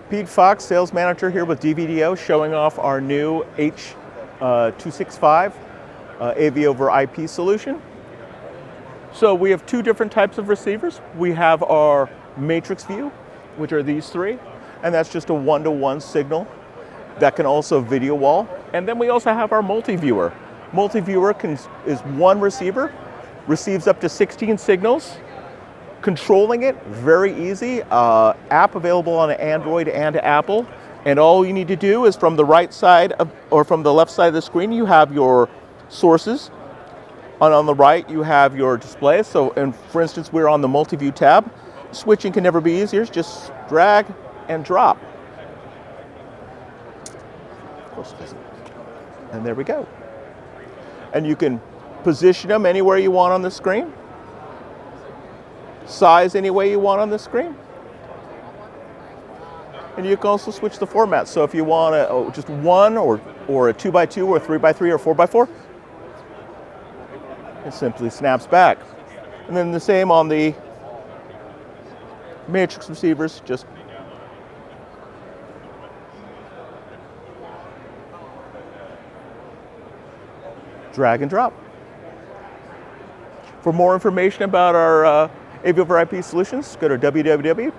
Pete Fox, sales manager here with DVDO, showing off our new H265 AV over IP solution. So we have two different types of receivers. We have our matrix view, which are these three, and that's just a one-to-one signal that can also video wall. And then we also have our multi-viewer. Multi-viewer is one receiver, receives up to 16 signals. Controlling it, very easy. App available on Android and Apple. And all you need to do is from the right side or from the left side of the screen, you have your sources. And on the right, you have your display. So, and for instance, we're on the multi-view tab. Switching can never be easier. Just drag and drop. Of course it doesn't. And there we go. And you can position them anywhere you want on the screen. Size any way you want on the screen. And you can also switch the format. So if you want just one or a 2x2 or a 3x3 or 4x4, it simply snaps back. And then the same on the matrix receivers, just drag and drop. For more information about our AV over IP solutions, go to www.dvdo.com.